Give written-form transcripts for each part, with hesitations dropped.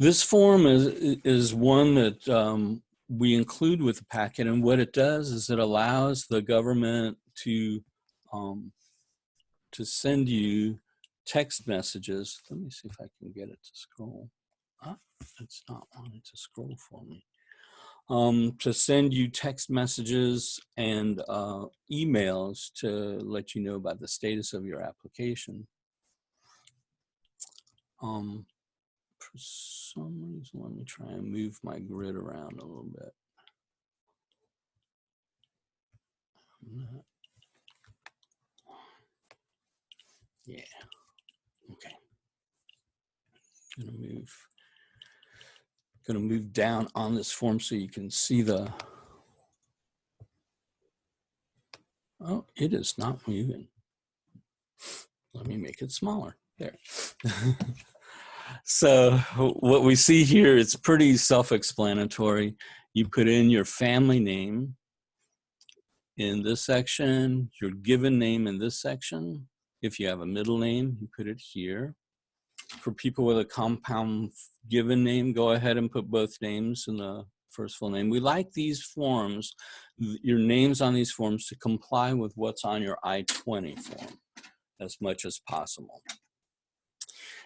This form is one that we include with the packet, and what it does is it allows the government to send you text messages. Let me see if I can get it to scroll. It's not wanting to scroll for me. To send you text messages and emails to let you know about the status of your application. For some reason, let me try and move my grid around a little bit. Yeah, okay. Gonna move down on this form so you can see the, oh, it is not moving. Let me make it smaller, there. So what we see here is pretty self-explanatory. You put in your family name in this section, your given name in this section. If you have a middle name, you put it here. For people with a compound given name, go ahead and put both names in the first full name. We like these forms, your names on these forms, to comply with what's on your I-20 form as much as possible.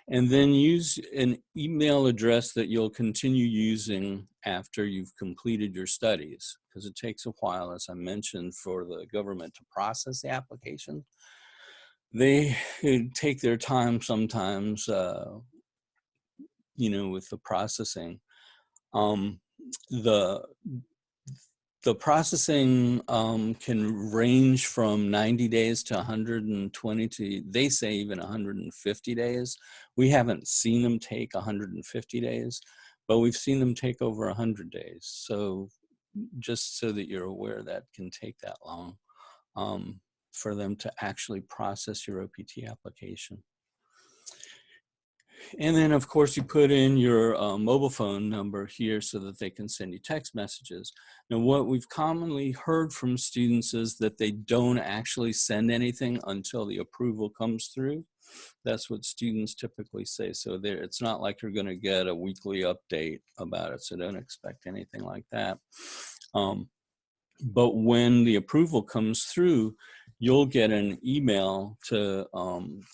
And then use an email address that you'll continue using after you've completed your studies, because it takes a while, as I mentioned, for the government to process the application. They take their time sometimes, you know, with the processing. The processing can range from 90 days to 120 to, they say, even 150 days. We haven't seen them take 150 days, but we've seen them take over 100 days. So just so that you're aware, that can take that long for them to actually process your OPT application. And then, of course, you put in your mobile phone number here so that they can send you text messages. Now, what we've commonly heard from students is that they don't actually send anything until the approval comes through. That's what students typically say. So it's not like you're going to get a weekly update about it, so don't expect anything like that. But when the approval comes through, you'll get an email to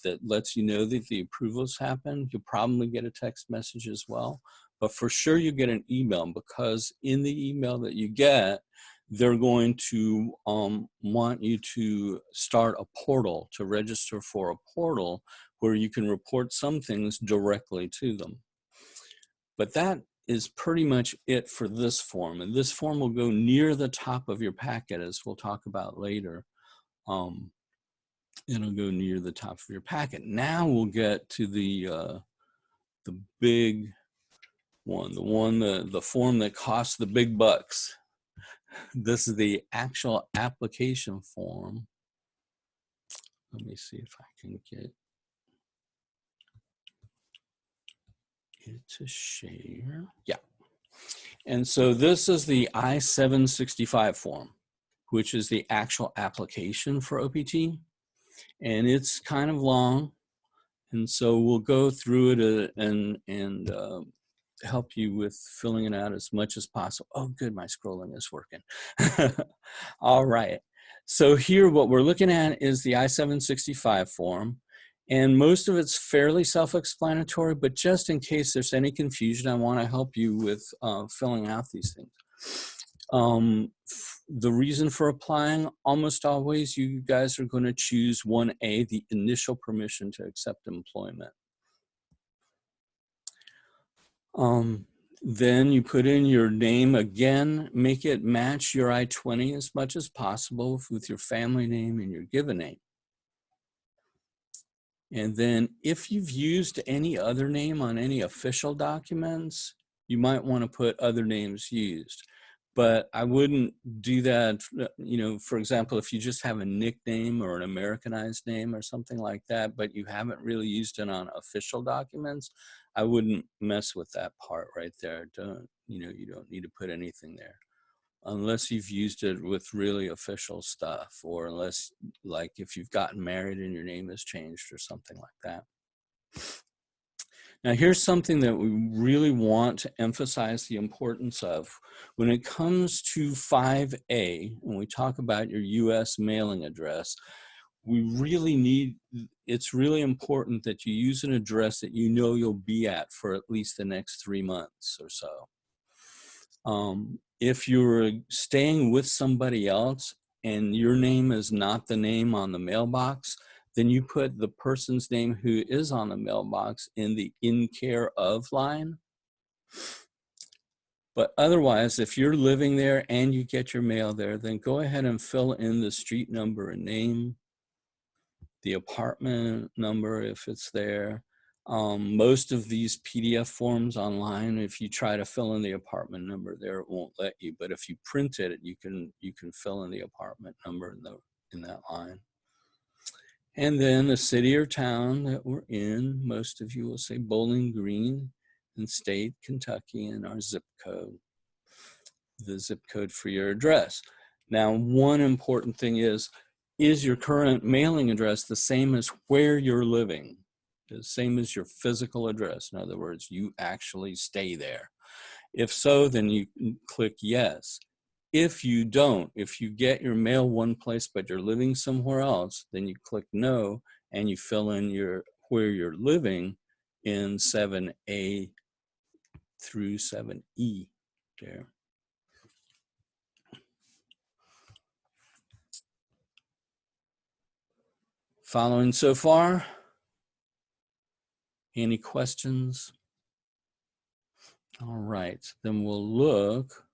that lets you know that the approvals happened. You'll probably get a text message as well, but for sure you get an email, because in the email that you get, they're going to want you to start a portal, to register for a portal where you can report some things directly to them. But that is pretty much it for this form, and this form will go near the top of your packet, as we'll talk about later. It'll go near the top of your packet. Now we'll get to the big one, the form that costs the big bucks. This is the actual application form. Let me see if I can get it to share. Yeah. And so this is the I-765 form, which is the actual application for OPT. And it's kind of long. And so we'll go through it and help you with filling it out as much as possible. Oh, good, my scrolling is working. All right. So here what we're looking at is the I-765 form. And most of it's fairly self-explanatory, but just in case there's any confusion, I want to help you with filling out these things. The reason for applying, almost always, you guys are going to choose 1A, the initial permission to accept employment. Then you put in your name again, make it match your I-20 as much as possible with your family name and your given name. And then if you've used any other name on any official documents, you might want to put other names used. But I wouldn't do that, you know, for example, if you just have a nickname or an Americanized name or something like that, but you haven't really used it on official documents, I wouldn't mess with that part right there. You don't need to put anything there unless you've used it with really official stuff, or unless, like, if you've gotten married and your name has changed or something like that. Now, here's something that we really want to emphasize the importance of. When it comes to 5A, when we talk about your US mailing address, it's really important that you use an address that you know you'll be at for at least the next 3 months or so. If you're staying with somebody else and your name is not the name on the mailbox, then you put the person's name who is on the mailbox in the in care of line. But otherwise, if you're living there and you get your mail there, then go ahead and fill in the street number and name, the apartment number if it's there. Most of these PDF forms online, if you try to fill in the apartment number there, it won't let you. But if you print it, you can fill in the apartment number in that line. And then the city or town that we're in, most of you will say Bowling Green, and state, Kentucky, and our zip code, the zip code for your address. Now, one important thing is your current mailing address the same as where you're living? The same as your physical address. In other words, you actually stay there. If so, then you click yes. If you don't, if you get your mail one place but you're living somewhere else, then you click no and you fill in where you're living in 7A through 7E there. Following so far? Any questions? All right, then we'll look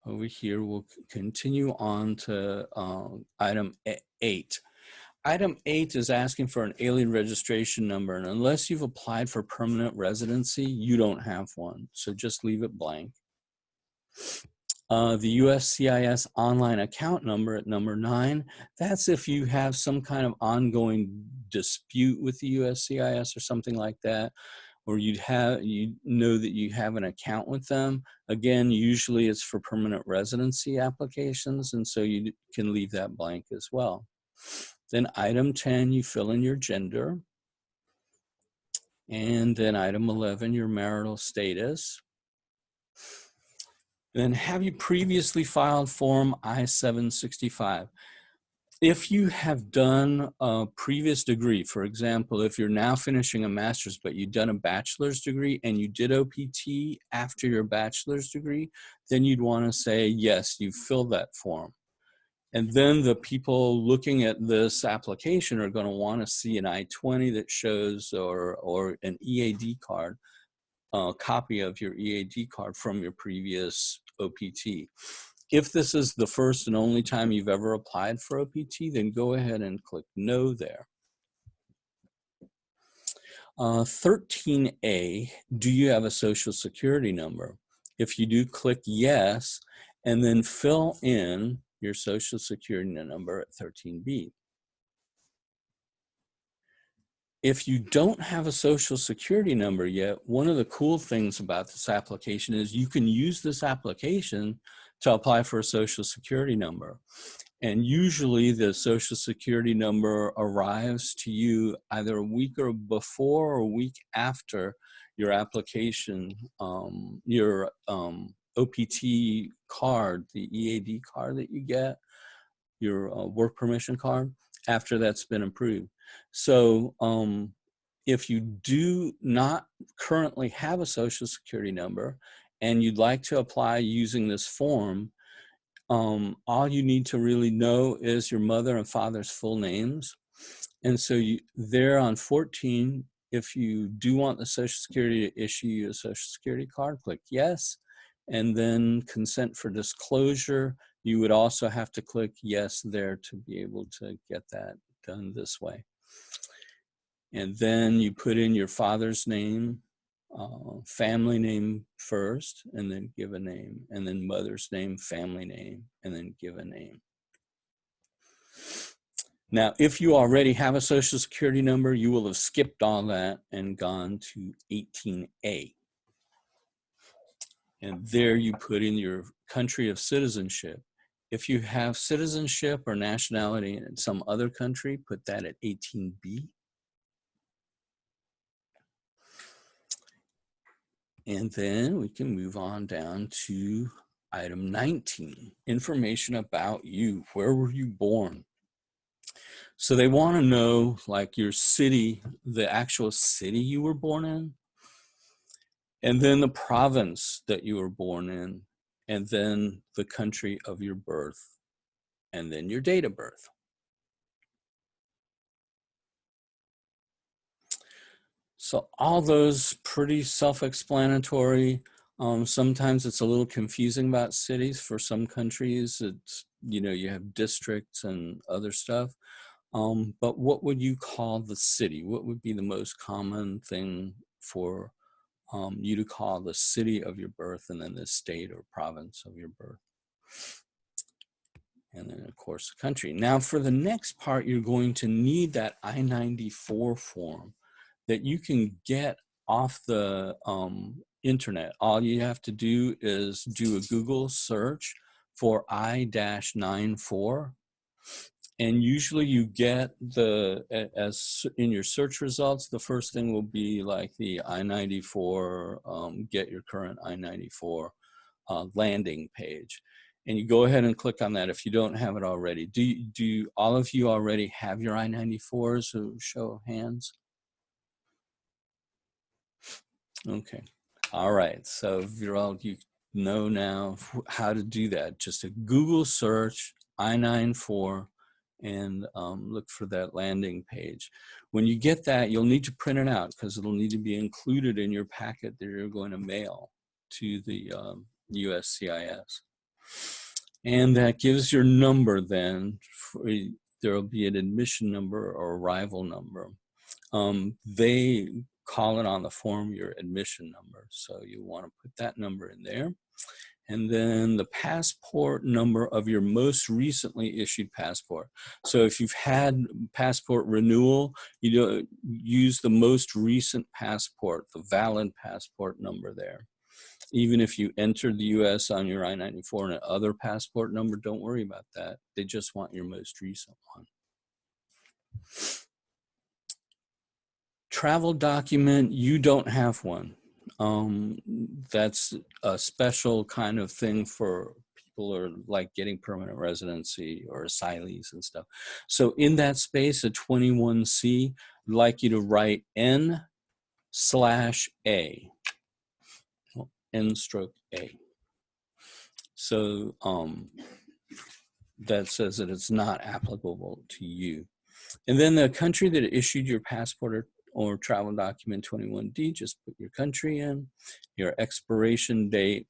over here. We'll continue on to item 8. Item 8 is asking for an alien registration number, and unless you've applied for permanent residency, you don't have one, so just leave it blank. The USCIS online account number at number 9, that's if you have some kind of ongoing dispute with the USCIS or something like that, or you know that you have an account with them. Again, usually it's for permanent residency applications, and so you can leave that blank as well. Then item 10, you fill in your gender. And then item 11, your marital status. Then have you previously filed Form I-765? If you have done a previous degree, for example, if you're now finishing a master's, but you've done a bachelor's degree and you did OPT after your bachelor's degree, then you'd want to say, yes, you filled that form. And then the people looking at this application are going to want to see an I-20 that shows, or an EAD card, a copy of your EAD card from your previous OPT. If this is the first and only time you've ever applied for OPT, then go ahead and click no there. 13A, do you have a social security number? If you do, click yes, and then fill in your social security number at 13B. If you don't have a social security number yet, one of the cool things about this application is you can use this application to apply for a social security number. And usually the social security number arrives to you either a week or before or a week after your application, your OPT card, the EAD card that you get, your work permission card, after that's been approved. So if you do not currently have a social security number and you'd like to apply using this form, all you need to really know is your mother and father's full names. And so there on 14, if you do want the Social Security to issue you a Social Security card, click yes. And then consent for disclosure, you would also have to click yes there to be able to get that done this way. And then you put in your father's name, family name first, and then give a name, and then mother's name, family name, and then give a name. Now, if you already have a social security number, you will have skipped all that and gone to 18A. And there you put in your country of citizenship. If you have citizenship or nationality in some other country, put that at 18B. And then we can move on down to item 19, information about you. Where were you born? So they want to know like your city, the actual city you were born in, and then the province that you were born in, and then the country of your birth, and then your date of birth. So all those pretty self-explanatory. Sometimes it's a little confusing about cities. For some countries, it's, you have districts and other stuff. But what would you call the city? What would be the most common thing for you to call the city of your birth, and then the state or province of your birth? And then, of course, the country. Now, for the next part, you're going to need that I-94 form that you can get off the internet. All you have to do is do a Google search for I-94. And usually you get as in your search results, the first thing will be like the I-94, get your current I-94 landing page. And you go ahead and click on that if you don't have it already. Do all of you already have your I-94s? So show of hands. Okay. All right. So you know now how to do that. Just a Google search, I-94, and look for that landing page. When you get that, you'll need to print it out because it'll need to be included in your packet that you're going to mail to the USCIS. And that gives your number then. There'll be an admission number or arrival number. They call it on the form your admission number. So you want to put that number in there. And then the passport number of your most recently issued passport. So if you've had passport renewal, you use the most recent passport, the valid passport number there. Even if you entered the US on your I-94 and another passport number, don't worry about that. They just want your most recent one. Travel document, you don't have one. That's a special kind of thing for people who are like getting permanent residency or asylees and stuff. So in that space, a 21C, I'd like you to write N/A, N/A. So that says that it's not applicable to you. And then the country that issued your passport or travel document 21D, just put your country in, your expiration date.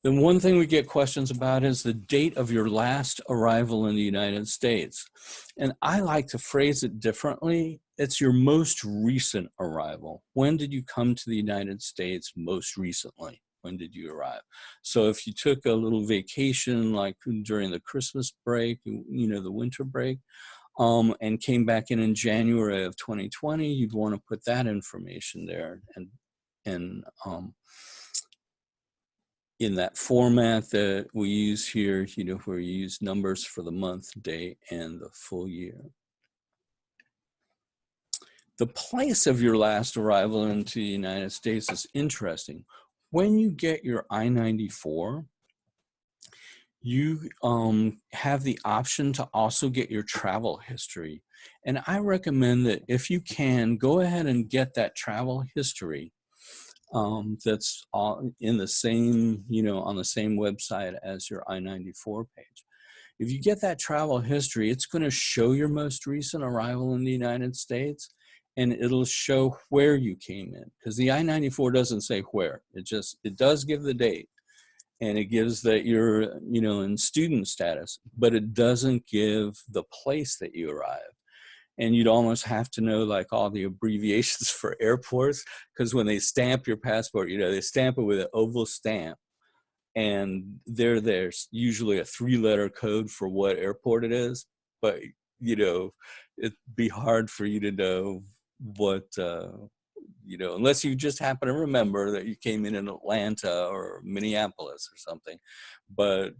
Then one thing we get questions about is the date of your last arrival in the United States. And I like to phrase it differently. It's your most recent arrival. When did you come to the United States most recently? When did you arrive? So if you took a little vacation like during the Christmas break, the winter break, and came back in January of 2020, you'd want to put that information there and in that format that we use here, where we use numbers for the month, day, and the full year. The place of your last arrival into the United States is interesting. When you get your I-94, you have the option to also get your travel history. And I recommend that if you can, go ahead and get that travel history that's all in the same, on the same website as your I-94 page. If you get that travel history, it's going to show your most recent arrival in the United States, and it'll show where you came in, because the I-94 doesn't say where. It does give the date, and it gives that you're, in student status, but it doesn't give the place that you arrived. And you'd almost have to know like all the abbreviations for airports, because when they stamp your passport, they stamp it with an oval stamp, and there's usually a 3-letter code for what airport it is. But it'd be hard for you to know what unless you just happen to remember that you came in Atlanta or Minneapolis or something. But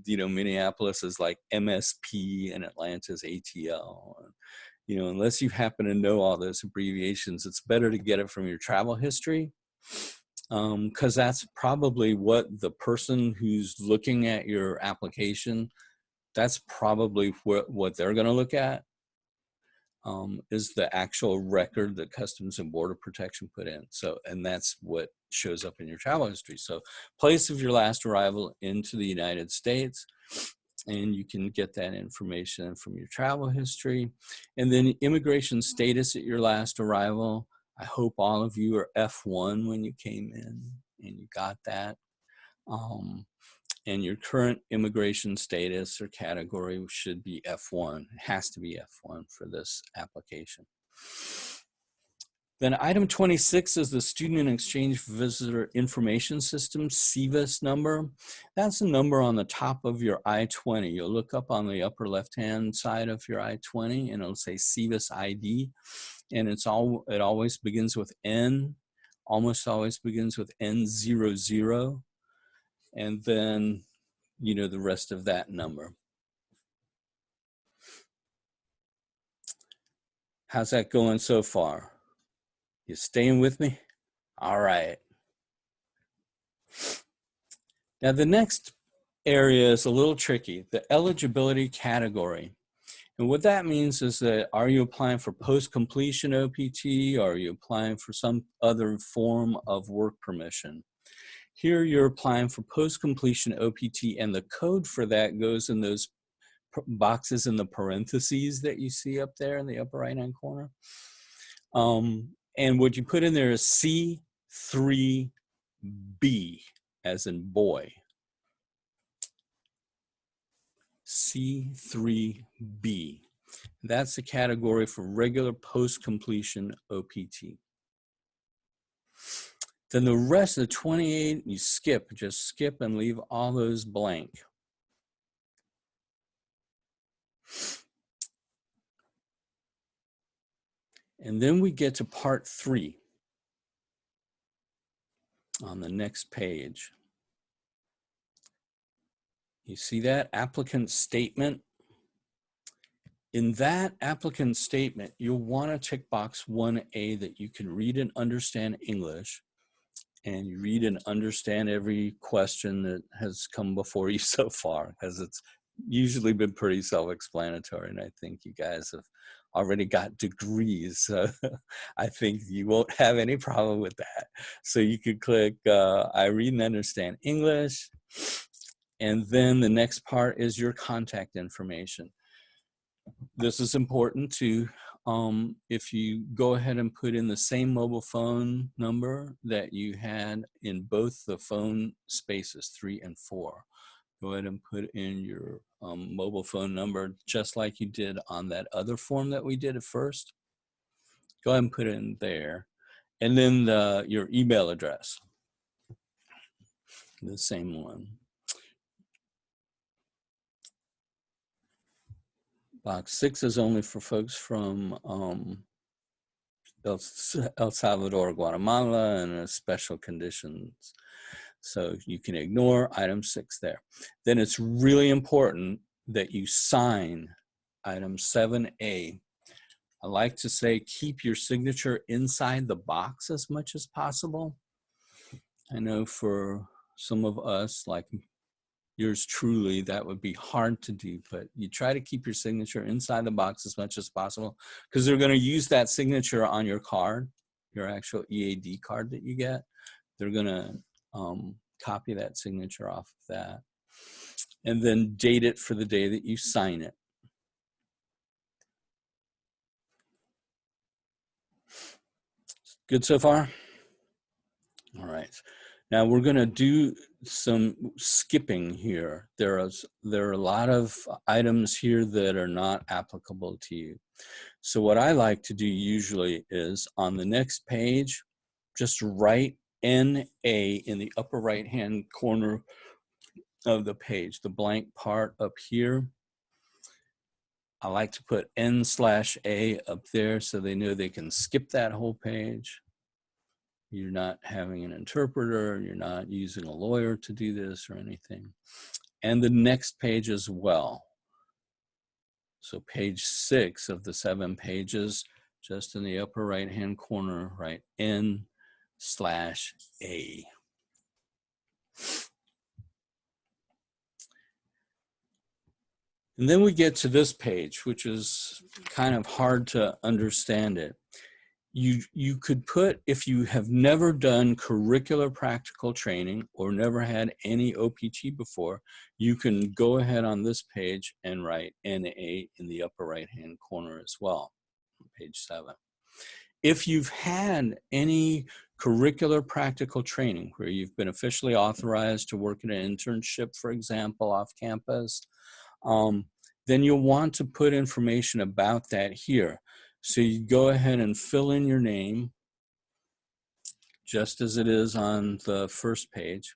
Minneapolis is like MSP and Atlanta is ATL. you know, unless you happen to know all those abbreviations, it's better to get it from your travel history, because that's probably what the person who's looking at your application, that's probably what they're going to look at, is the actual record that Customs and Border Protection put in. So, and that's what shows up in your travel history. So, place of your last arrival into the United States, and you can get that information from your travel history. And then immigration status at your last arrival. I hope all of you are F1 when you came in and you got that. And your current immigration status or category should be F1. It has to be F1 for this application. Then item 26 is the Student and Exchange Visitor Information System, SEVIS number. That's a number on the top of your I-20. You'll look up on the upper left-hand side of your I-20 and it'll say SEVIS ID. And it always begins with N, almost always begins with N00. And then, you know, the rest of that number. How's that going so far? You staying with me? All right. Now the next area is a little tricky, the eligibility category. And what that means is that, are you applying for post-completion OPT? Or are you applying for some other form of work permission? Here you're applying for post-completion OPT, and the code for that goes in those boxes in the parentheses that you see up there in the upper right-hand corner. And what you put in there is C3B, as in boy. C3B. That's the category for regular post-completion OPT. Then the rest of the 28, you skip, just skip and leave all those blank. And then we get to part 3 on the next page. You see that applicant statement? In that applicant statement, you'll want to check box 1A that you can read and understand English, and you read and understand every question that has come before you so far, because it's usually been pretty self-explanatory, and I think you guys have already got degrees, so I think you won't have any problem with that. So you could click I read and understand English, and then the next part is your contact information. This is important too. If you go ahead and put in the same mobile phone number that you had in both the phone spaces 3 and 4, go ahead and put in your mobile phone number just like you did on that other form that we did at first. Go ahead and put it in there. And then your email address, the same one. Box 6 is only for folks from El Salvador, Guatemala, and special conditions. So you can ignore item 6 there. Then it's really important that you sign item 7A. I like to say keep your signature inside the box as much as possible. I know for some of us, like yours truly, that would be hard to do, but you try to keep your signature inside the box as much as possible, because they're going to use that signature on your card, your actual EAD card that you get. They're going to copy that signature off of that and then date it for the day that you sign it. Good so far? All right. Now we're going to do some skipping here. There are a lot of items here that are not applicable to you. So what I like to do usually is on the next page, just write NA in the upper right-hand corner of the page, the blank part up here. I like to put N/A up there so they know they can skip that whole page. You're not having an interpreter, you're not using a lawyer to do this or anything. And the next page as well. So page 6 of the 7 pages, just in the upper right-hand corner, write N/A. And then we get to this page, which is kind of hard to understand it. You could put, if you have never done curricular practical training or never had any OPT before, you can go ahead on this page and write NA in the upper right-hand corner as well, on page 7. If you've had any curricular practical training where you've been officially authorized to work in an internship, for example, off campus, then you'll want to put information about that here. So you go ahead and fill in your name, just as it is on the first page,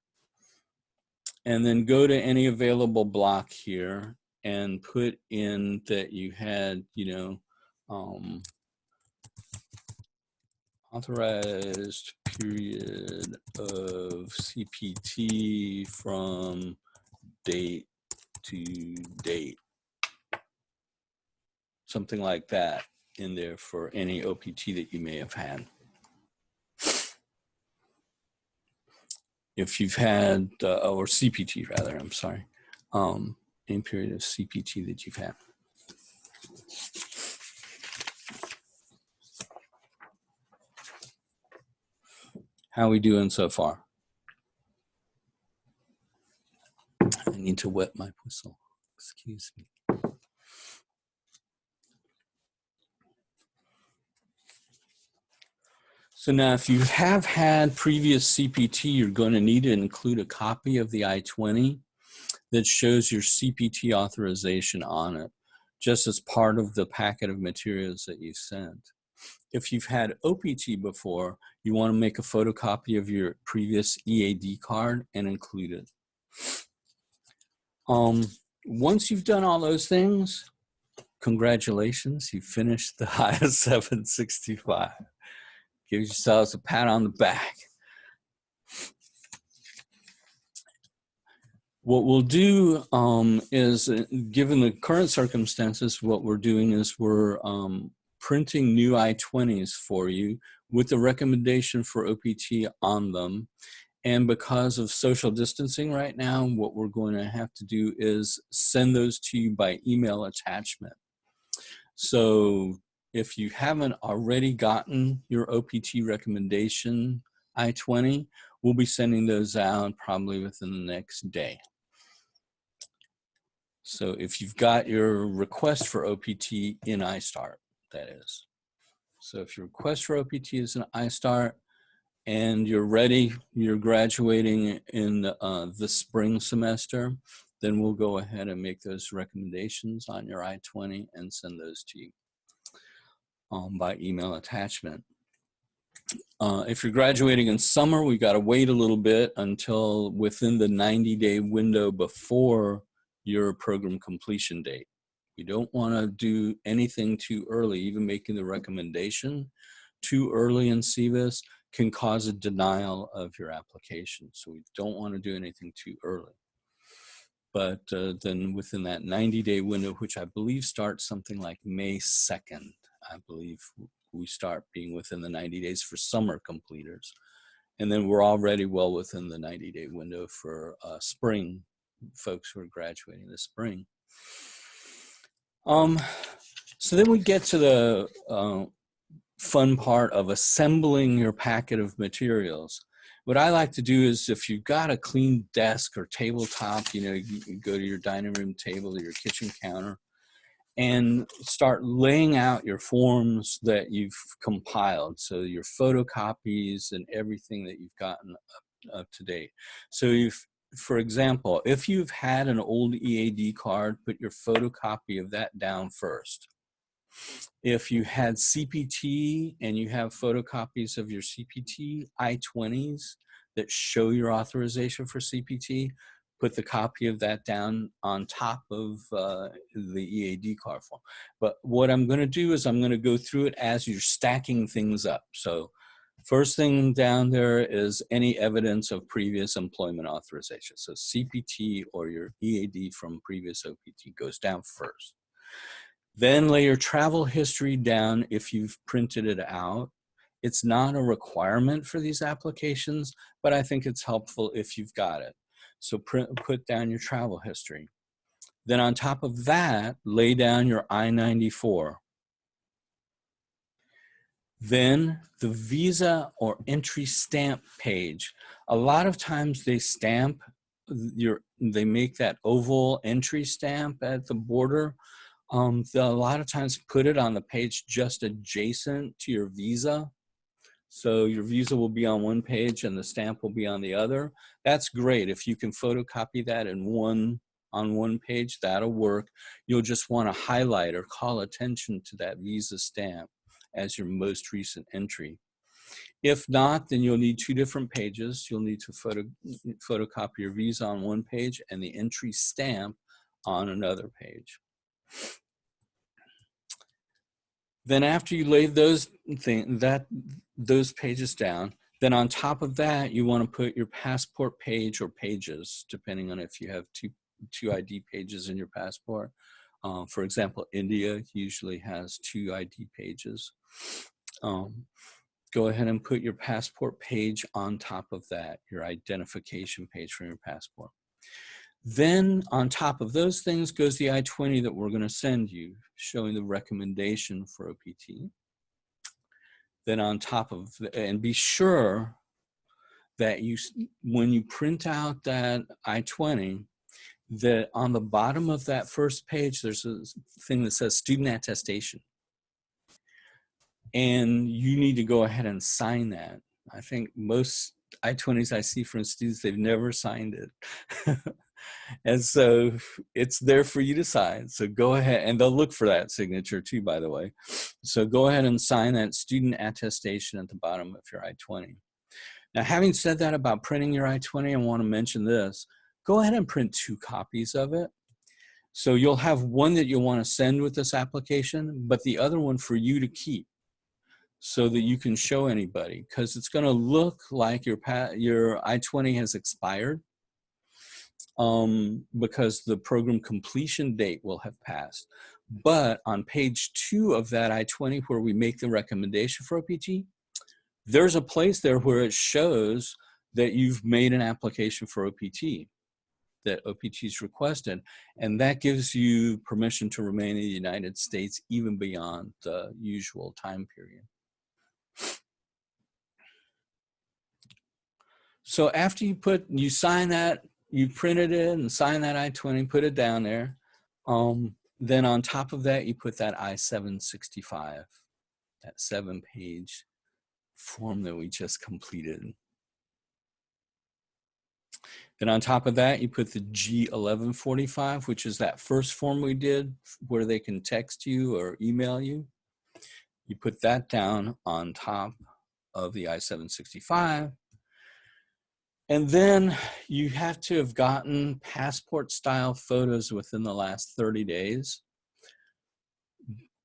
and then go to any available block here and put in that you had, authorized period of CPT from date to date. Something like that in there for any OPT that you may have had. If you've had, or CPT rather, I'm sorry, any period of CPT that you've had. How are we doing so far? I need to wet my whistle, excuse me. So now if you have had previous CPT, you're going to need to include a copy of the I-20 that shows your CPT authorization on it, just as part of the packet of materials that you sent. If you've had OPT before, you want to make a photocopy of your previous EAD card and include it. Once you've done all those things, congratulations, you finished the IS 765. Give yourselves a pat on the back. What we'll do is, given the current circumstances, what we're doing is we're printing new I-20s for you with the recommendation for OPT on them. And because of social distancing right now, what we're going to have to do is send those to you by email attachment. So if you haven't already gotten your OPT recommendation I-20, we'll be sending those out probably within the next day. So if you've got your request for OPT in iStart, that is. So if your request for OPT is in iStart and you're ready, you're graduating in the spring semester, then we'll go ahead and make those recommendations on your I-20 and send those to you by email attachment. If you're graduating in summer, we got to wait a little bit until within the 90-day window before your program completion date. We don't want to do anything too early. Even making the recommendation too early in CVIS can cause a denial of your application. So we don't want to do anything too early. But then within that 90-day window, which I believe starts something like May 2nd, I believe we start being within the 90 days for summer completers. And then we're already well within the 90-day window for spring folks who are graduating this spring. So then we get to the fun part of assembling your packet of materials. What I like to do is, if you've got a clean desk or tabletop, you can go to your dining room table or your kitchen counter and start laying out your forms that you've compiled. So your photocopies and everything that you've gotten up to date. So for example, if you've had an old EAD card, put your photocopy of that down first. If you had CPT and you have photocopies of your CPT I-20s that show your authorization for CPT, put the copy of that down on top of the EAD card form. But what I'm going to do is I'm going to go through it as you're stacking things up. So first thing down there is any evidence of previous employment authorization. So CPT or your EAD from previous OPT goes down first. Then lay your travel history down if you've printed it out. It's not a requirement for these applications, but I think it's helpful if you've got it. So put down your travel history. Then on top of that, lay down your I-94. Then the visa or entry stamp page. A lot of times they stamp they make that oval entry stamp at the border. They'll a lot of times put it on the page just adjacent to your visa. So your visa will be on one page and the stamp will be on the other. That's great. If you can photocopy that on one page, that'll work. You'll just want to highlight or call attention to that visa stamp as your most recent entry. If not, then you'll need two different pages. You'll need to photocopy your visa on one page and the entry stamp on another page. Then after you lay those pages down, then on top of that, you want to put your passport page or pages, depending on if you have two ID pages in your passport. For example, India usually has 2 ID pages. Go ahead and put your passport page on top of that, your identification page from your passport. Then on top of those things goes the I-20 that we're going to send you, showing the recommendation for OPT. Then on top of, and be sure that when you print out that I-20, that on the bottom of that first page, there's a thing that says student attestation. And you need to go ahead and sign that. I think most I-20s I see from students, they've never signed it. And so it's there for you to sign. So go ahead, and they'll look for that signature too, by the way. So go ahead and sign that student attestation at the bottom of your I-20. Now, having said that about printing your I-20, I want to mention this. Go ahead and print 2 copies of it. So you'll have one that you'll want to send with this application, but the other one for you to keep so that you can show anybody, because it's going to look like your I-20 has expired. Because the program completion date will have passed. But on page 2 of that I-20 where we make the recommendation for OPT, there's a place there where it shows that you've made an application for OPT, that OPT is requested, and that gives you permission to remain in the United States even beyond the usual time period. So after you sign that, you printed it and sign that I-20, put it down there. Then on top of that, you put that I-765, that 7-page form that we just completed. Then on top of that, you put the G1145, which is that first form we did where they can text you or email you. You put that down on top of the I-765. And then you have to have gotten passport style photos within the last 30 days.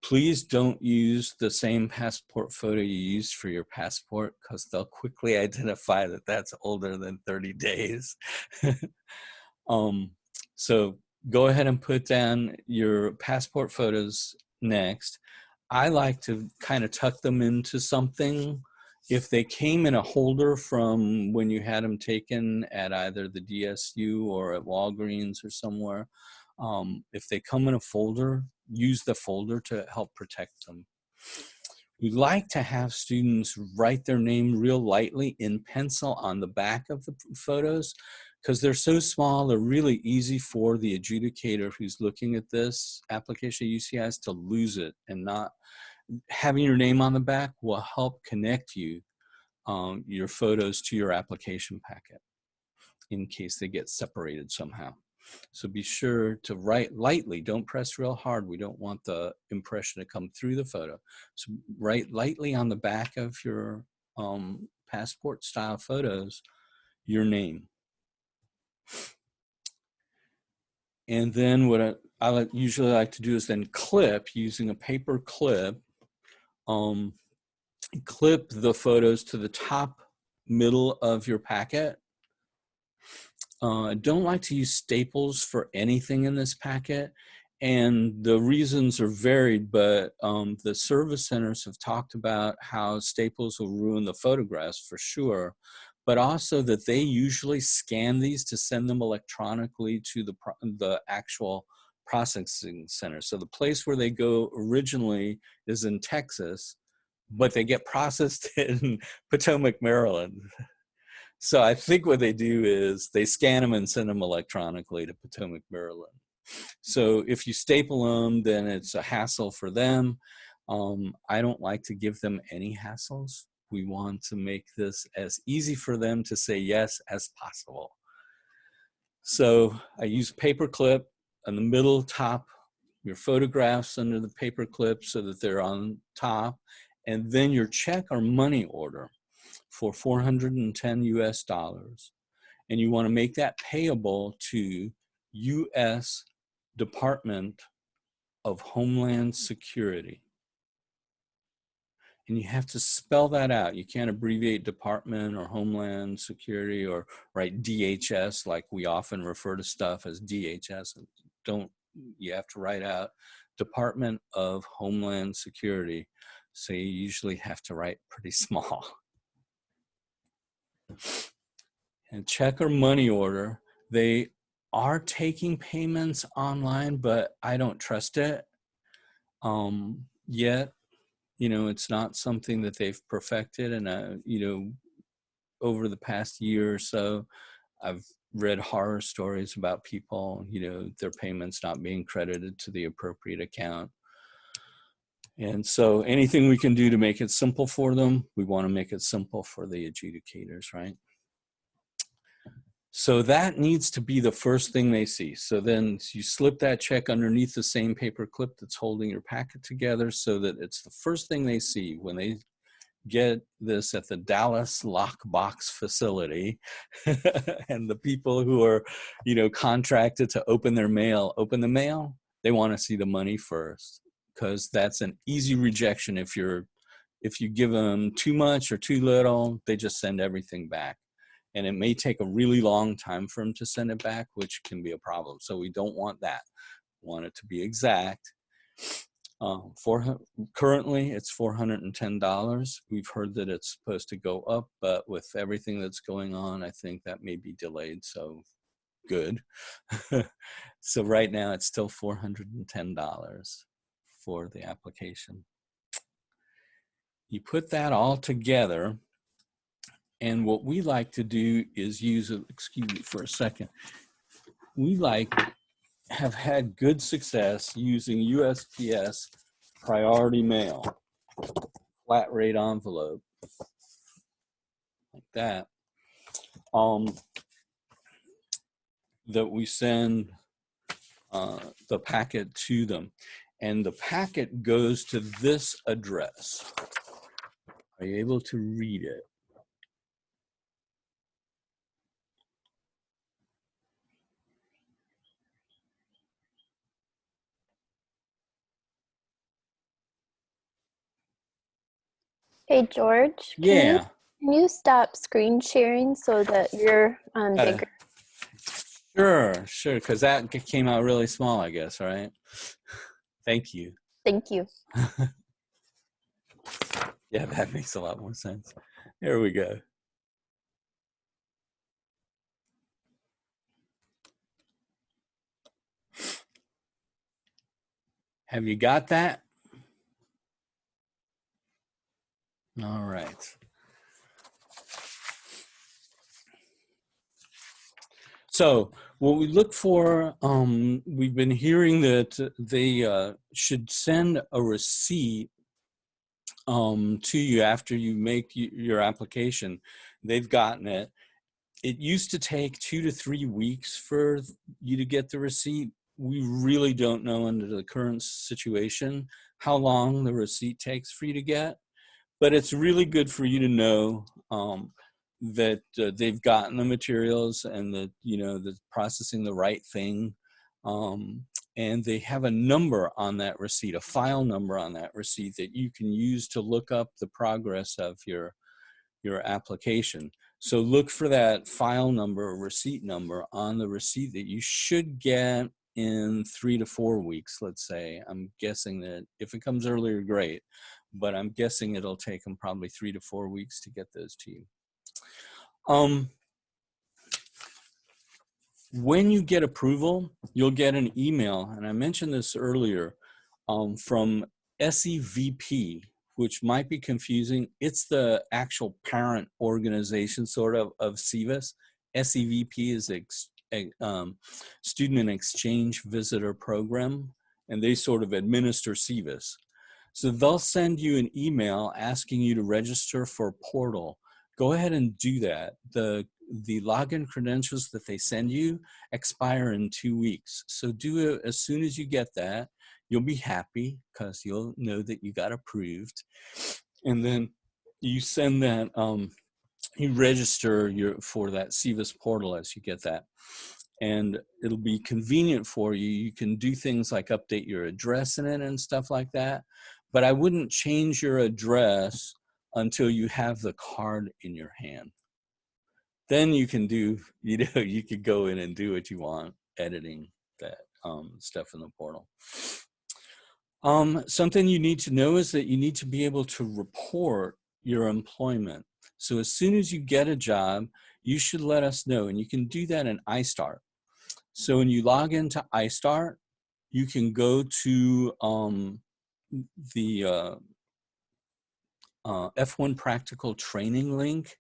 Please don't use the same passport photo you used for your passport, because they'll quickly identify that that's older than 30 days. So go ahead and put down your passport photos next. I like to kind of tuck them into something. If they came in a holder from when you had them taken at either the DSU or at Walgreens or somewhere, if they come in a folder, use the folder to help protect them. We like to have students write their name real lightly in pencil on the back of the photos, because they're so small, they're really easy for the adjudicator who's looking at this application at UCIS to lose it, and not having your name on the back will help connect you, your photos to your application packet in case they get separated somehow. So be sure to write lightly, don't press real hard. We don't want the impression to come through the photo. So write lightly on the back of your passport style photos, your name. And then what I usually like to do is then clip, using a paper clip, clip the photos to the top middle of your packet. I don't like to use staples for anything in this packet. And the reasons are varied, but the service centers have talked about how staples will ruin the photographs for sure, but also that they usually scan these to send them electronically to the actual processing center. So the place where they go originally is in Texas, but they get processed in Potomac, Maryland. So I think what they do is they scan them and send them electronically to Potomac, Maryland. So if you staple them, then it's a hassle for them. I don't like to give them any hassles. We want to make this as easy for them to say yes as possible. So I use paper clip on the middle top, your photographs under the paper clip so that they're on top, and then your check or money order for $410 US. And you want to make that payable to U.S. Department of Homeland Security. And you have to spell that out. You can't abbreviate Department or Homeland Security or write DHS like we often refer to stuff as DHS. You have to write out Department of Homeland Security. So you usually have to write pretty small. And check or money order, they are taking payments online, but I don't trust it yet. You know, it's not something that they've perfected. And, you know, over the past year or so, I've read horror stories about people, you know, their payments not being credited to the appropriate account. And so anything we can do to make it simple for them, we want to make it simple for the adjudicators, right? So that needs to be the first thing they see. So then you slip that check underneath the same paper clip that's holding your packet together so that it's the first thing they see when they get this at the Dallas lockbox facility. And the people who are, you know, contracted to open the mail, they want to see the money first, because that's an easy rejection. If you give them too much or too little, they just send everything back. And it may take a really long time for them to send it back, which can be a problem. So we don't want that. We want it to be exact. Currently, it's $410. We've heard that it's supposed to go up, but with everything that's going on, I think that may be delayed. So good. So right now, it's still $410 for the application. You put that all together. And what we like to do is use, excuse me for a second, we have had good success using USPS priority mail, flat rate envelope, like that, that we send the packet to them. And the packet goes to this address. Are you able to read it? Hey, George, Yeah. can you stop screen sharing so that you're bigger? Sure, because that came out really small, I guess, right? Thank you. Thank you. Yeah, that makes a lot more sense. Here we go. Have you got that? All right. So what we look for, we've been hearing that they should send a receipt to you after you make your application. They've gotten it. It used to take 2 to 3 weeks for you to get the receipt. We really don't know under the current situation how long the receipt takes for you to get, but it's really good for you to know that they've gotten the materials and that, you know, they're processing the right thing. And they have a number on that receipt, a file number on that receipt that you can use to look up the progress of your application. So look for that file number or receipt number on the receipt that you should get in 3 to 4 weeks, let's say. I'm guessing that if it comes earlier, great, but I'm guessing it'll take them probably 3 to 4 weeks to get those to you. When you get approval, you'll get an email, and I mentioned this earlier, from SEVP, which might be confusing. It's the actual parent organization sort of SEVIS. SEVP is Student and Exchange Visitor Program, and they sort of administer SEVIS. So they'll send you an email asking you to register for a portal. Go ahead and do that. The login credentials that they send you expire in 2 weeks. So do it as soon as you get that. You'll be happy because you'll know that you got approved. And then you send that, you register for that SEVIS portal as you get that. And it'll be convenient for you. You can do things like update your address in it and stuff like that. But I wouldn't change your address until you have the card in your hand. Then you can do, you could go in and do what you want, editing that stuff in the portal. Something you need to know is that you need to be able to report your employment. So as soon as you get a job, you should let us know, and you can do that in iStart. So when you log into iStart, you can go to the F1 Practical Training link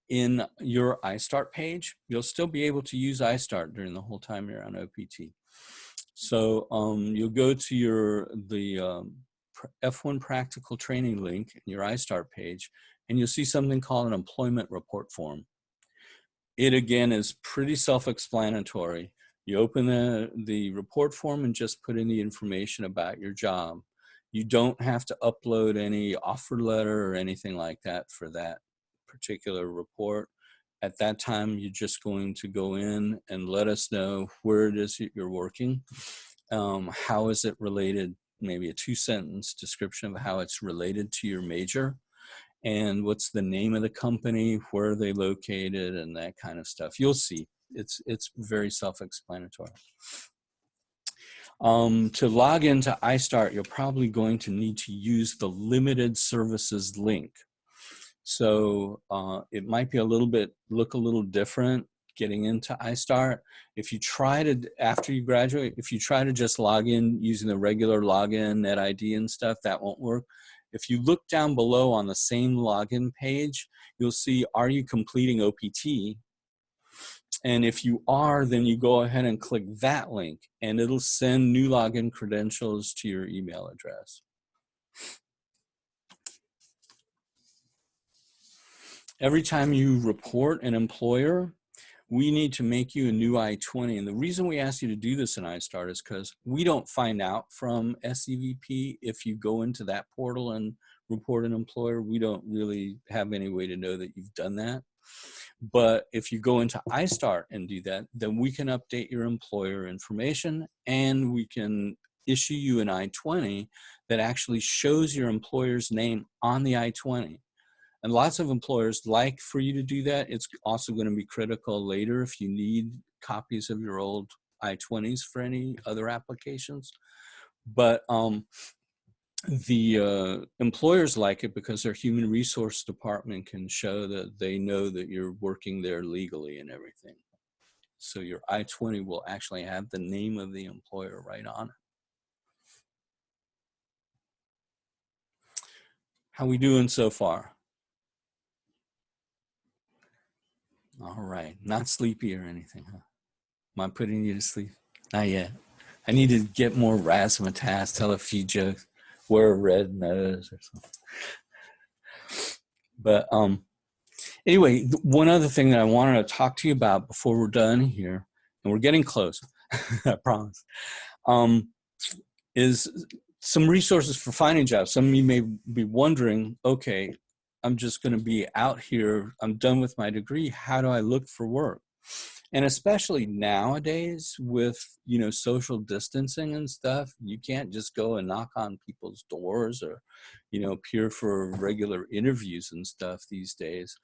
in your iStart page. You'll still be able to use iStart during the whole time you're on OPT. So you'll go to the F1 Practical Training link in your iStart page, and you'll see something called an employment report form. It again is pretty self-explanatory. You open the report form and just put in the information about your job. You don't have to upload any offer letter or anything like that for that particular report. At that time, you're just going to go in and let us know where it is that you're working. How is it related? Maybe a 2-sentence description of how it's related to your major, and what's the name of the company, where are they located, and that kind of stuff. You'll see. It's very self-explanatory. To log into iStart, you're probably going to need to use the limited services link. So it might be look a little different getting into iStart. If you try to, after you graduate, if you try to just log in using the regular login, NetID and stuff, that won't work. If you look down below on the same login page, you'll see, are you completing OPT? And if you are, then you go ahead and click that link, and it'll send new login credentials to your email address. Every time you report an employer, we need to make you a new I-20. And the reason we ask you to do this in iStart is because we don't find out from SEVP if you go into that portal and report an employer. We don't really have any way to know that you've done that. But if you go into iStart and do that, then we can update your employer information, and we can issue you an I-20 that actually shows your employer's name on the I-20. And lots of employers like for you to do that. It's also going to be critical later if you need copies of your old I-20s for any other applications. But the employers like it because their human resource department can show that they know that you're working there legally and everything. So your I-20 will actually have the name of the employer right on it. How we doing so far? All right, not sleepy or anything, huh? Am I putting you to sleep? Not yet. I need to get more razzmatazz, tell a few jokes, wear a red nose or something. But anyway, one other thing that I wanted to talk to you about before we're done here, and we're getting close, I promise, is some resources for finding jobs. Some of you may be wondering, okay, I'm just going to be out here, I'm done with my degree, how do I look for work? And especially nowadays with, social distancing and stuff, you can't just go and knock on people's doors or, appear for regular interviews and stuff these days.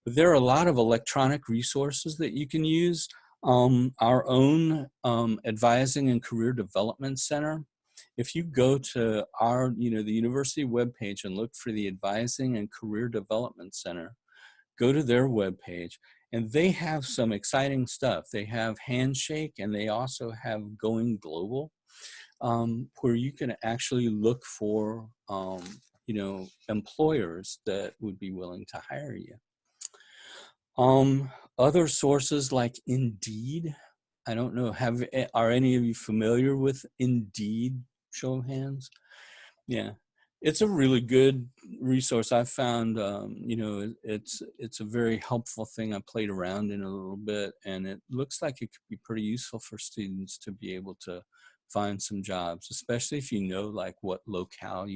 But there are a lot of electronic resources that you can use. Our own Advising and Career Development Center. If you go to our, the university webpage and look for the Advising and Career Development Center, go to their webpage, and they have some exciting stuff. They have Handshake, and they also have Going Global, where you can actually look for, employers that would be willing to hire you. Other sources like Indeed. I don't know, are any of you familiar with Indeed? Show of hands. Yeah, it's a really good resource. I found, it's a very helpful thing. I played around in a little bit, and it looks like it could be pretty useful for students to be able to find some jobs, especially if you know like what locale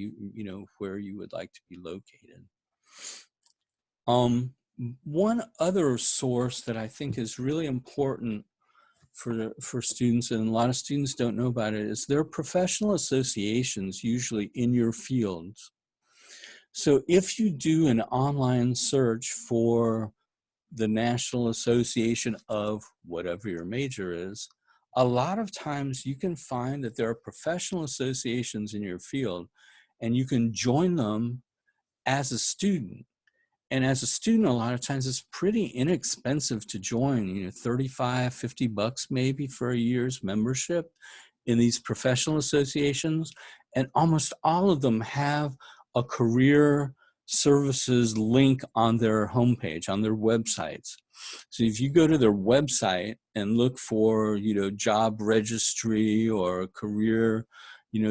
where you would like to be located. One other source that I think is really important for students, and a lot of students don't know about it, is there are professional associations usually in your fields. So if you do an online search for the National Association of whatever your major is, a lot of times you can find that there are professional associations in your field, and you can join them as a student. And as a student, a lot of times it's pretty inexpensive to join, 35, 50 bucks maybe for a year's membership in these professional associations. And almost all of them have a career services link on their homepage, on their websites. So if you go to their website and look for, job registry or career,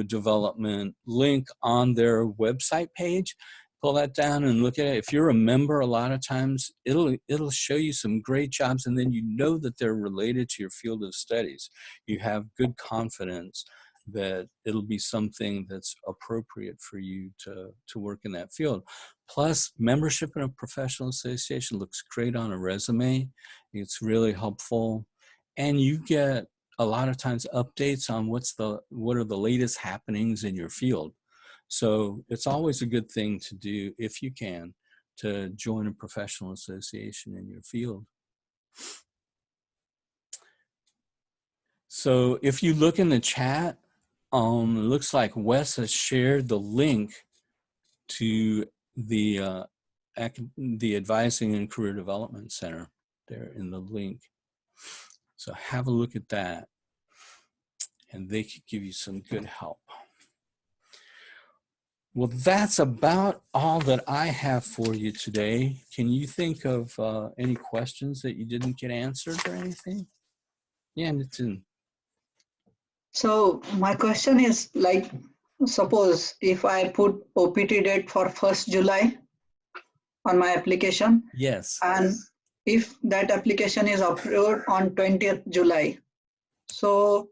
development link on their website page, pull that down and look at it. If you're a member, a lot of times it'll show you some great jobs, and then you know that they're related to your field of studies. You have good confidence that it'll be something that's appropriate for you to work in that field. Plus, membership in a professional association looks great on a resume. It's really helpful. And you get a lot of times updates on what are the latest happenings in your field. So it's always a good thing to do, if you can, to join a professional association in your field. So if you look in the chat, it looks like Wes has shared the link to the Advising and Career Development Center there in the link. So have a look at that, and they could give you some good help. Well, that's about all that I have for you today. Can you think of any questions that you didn't get answered or anything? Yeah, Nitin. So my question is, like, suppose if I put OPT date for 1st July on my application. Yes. And if that application is approved on 20th July, so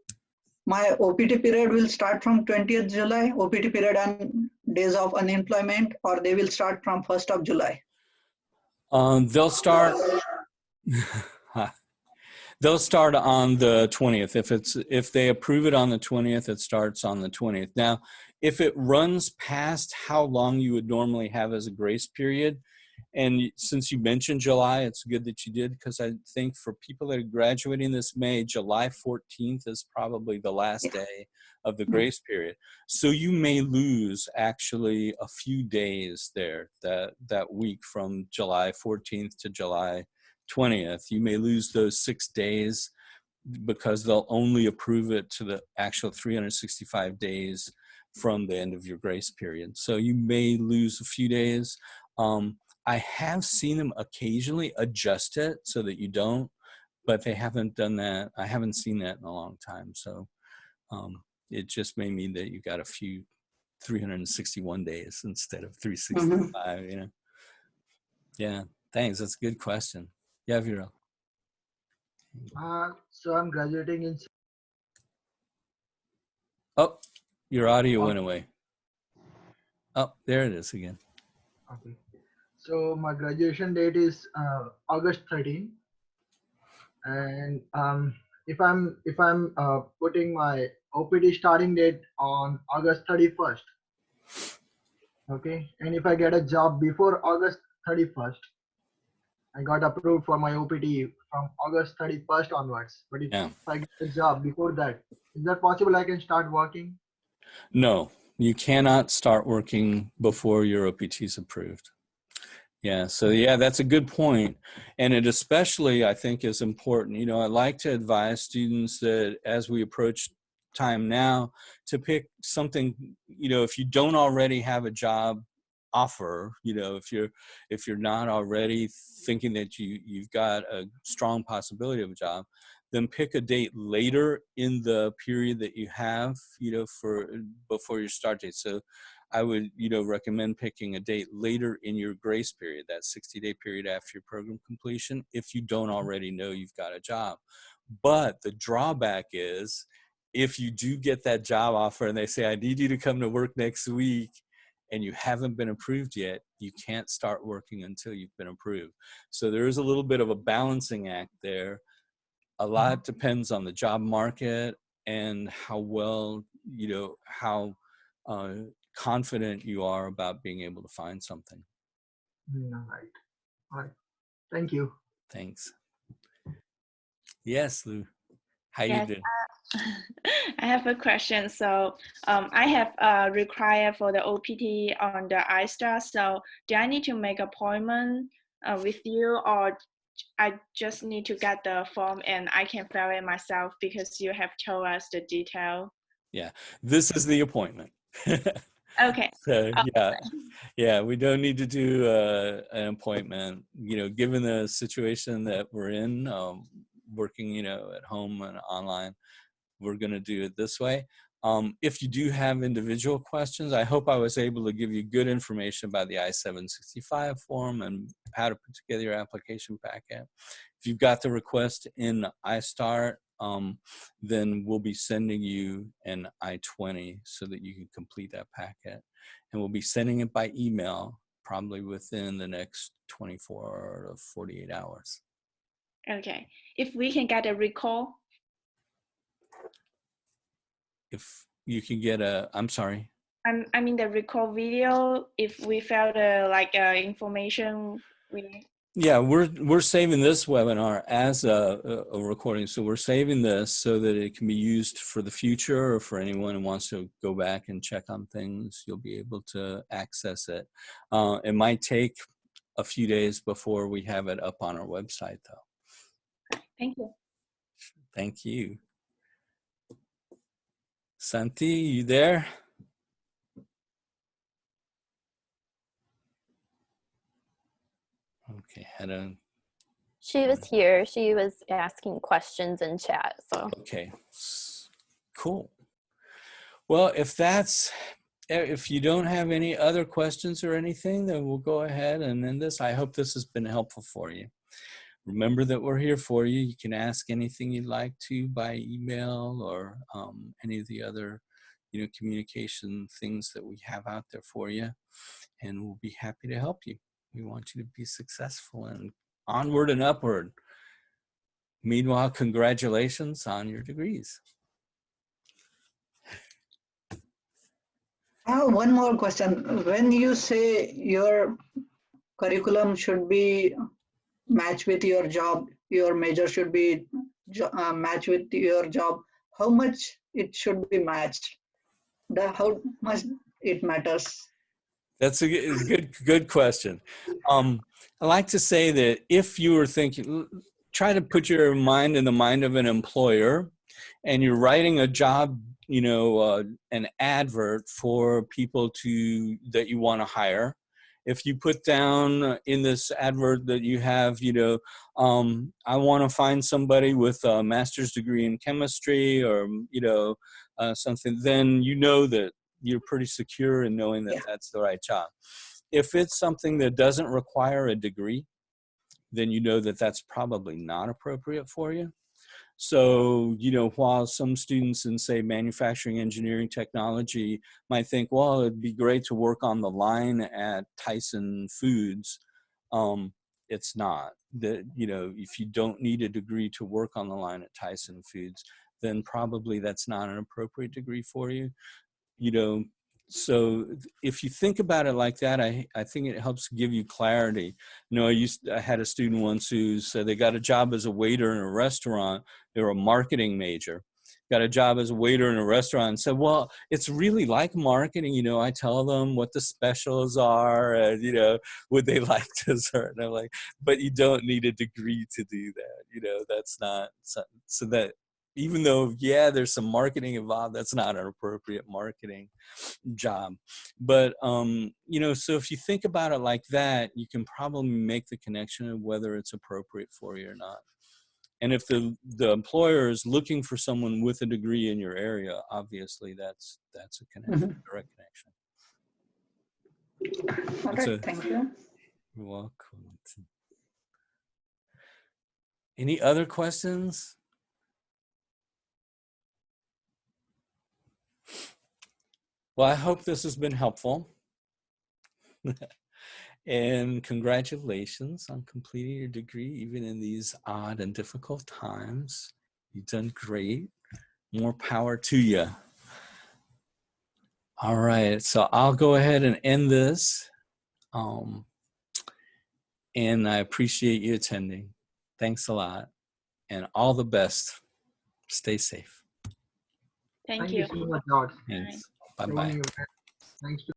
my OPT period will start from 20th July, OPT period and days of unemployment, or they will start from 1st of July? They'll start. They'll start on the 20th. If they approve it on the 20th, it starts on the 20th. Now, if it runs past how long you would normally have as a grace period, and since you mentioned July, it's good that you did, because I think for people that are graduating this May, July 14th is probably the last day of the grace period. So you may lose actually a few days there, that week from July 14th to July 20th. You may lose those 6 days because they'll only approve it to the actual 365 days from the end of your grace period. So you may lose a few days. I have seen them occasionally adjust it so that you don't, but they haven't done that. I haven't seen that in a long time. So it just may mean that you got a few 361 days instead of 365, Yeah, thanks. That's a good question. Yeah, Viral. So I'm graduating in. Oh, your audio went away. Oh, there it is again. Okay. So my graduation date is August 13, and if I'm putting my OPT starting date on August 31st, okay, and if I get a job before August 31st, I got approved for my OPT from August 31st onwards. But if Yeah. I get a job before that, is that possible? I can start working? No, you cannot start working before your OPT is approved. Yeah, so yeah, that's a good point. And it especially, I think, is important. You know, I like to advise students that as we approach time now to pick something, you know, if you don't already have a job offer, you know, if you're not already thinking that you've got a strong possibility of a job, then pick a date later in the period that you have, you know, for before your start date. So I would, you know, recommend picking a date later in your grace period, that 60-day period after your program completion, if you don't already know you've got a job. But the drawback is, if you do get that job offer and they say, I need you to come to work next week, and you haven't been approved yet, you can't start working until you've been approved. So there is a little bit of a balancing act there. A lot depends on the job market and how well, you know, how confident you are about being able to find something. All right. All right. Thank you. Thanks. Yes, Lou. How you Yes, doing? I have a question. So I have required for the OPT on the iStar. So do I need to make appointment with you, or I just need to get the form and I can fill it myself because you have told us the detail? Yeah, this is the appointment. Okay. So Oh, yeah, we don't need to do an appointment. You know, given the situation that we're in, working, you know, at home and online, we're going to do it this way. If you do have individual questions, I hope I was able to give you good information about the I-765 form and how to put together your application packet. If you've got the request in iStart, then we'll be sending you an I-20 so that you can complete that packet. And we'll be sending it by email probably within the next 24 to 48 hours. okay. If we can get a recall. If you can get a, I'm sorry. I mean the record video, if we found like information we. Yeah, we're saving this webinar as a recording. So we're saving this so that it can be used for the future, or for anyone who wants to go back and check on things, you'll be able to access it. It might take a few days before we have it up on our website though. Thank you. Thank you. Santi, you there? Okay, She was here. She was asking questions in chat. So okay, cool. Well, if you don't have any other questions or anything, then we'll go ahead and end this. I hope this has been helpful for you. Remember that we're here for you. You can ask anything you'd like to by email or any of the other, you know, communication things that we have out there for you, and we'll be happy to help you. We want you to be successful and onward and upward. Meanwhile, congratulations on your degrees. I have one more question. When you say your curriculum should be matched with your job, your major should be matched with your job, how much it should be matched? How much it matters? That's a good question. I like to say that if you were thinking, try to put your mind in the mind of an employer, and you're writing a job, you know, an advert for people that you want to hire. If you put down in this advert that you have, you know, I want to find somebody with a master's degree in chemistry, or, you know, something, then you know that you're pretty secure in knowing that that's the right job. If it's something that doesn't require a degree, then you know that that's probably not appropriate for you. So, you know, while some students in, say, manufacturing, engineering, technology might think, well, it'd be great to work on the line at Tyson Foods, it's not. That, you know, if you don't need a degree to work on the line at Tyson Foods, then probably that's not an appropriate degree for you. You know, So if you think about it like that, I think it helps give you clarity. You know, I had a student once who said they got a job as a waiter in a restaurant. They were a marketing major. Got a job as a waiter in a restaurant and said, well, it's really like marketing. You know, I tell them what the specials are and, you know, would they like dessert? And I'm like, but you don't need a degree to do that. You know, that's not, so that even though, yeah, there's some marketing involved, that's not an appropriate marketing job. But, you know, so if you think about it like that, you can probably make the connection of whether it's appropriate for you or not. And if the employer is looking for someone with a degree in your area, obviously that's a connection, direct connection. All right, thank you. You're welcome. Any other questions? Well, I hope this has been helpful. And congratulations on completing your degree, even in these odd and difficult times. You've done great. More power to you. All right, so I'll go ahead and end this. And I appreciate you attending. Thanks a lot. And all the best. Stay safe. Thank Thank you. you so much, George. Thanks. For Bye-bye. running your- Thanks to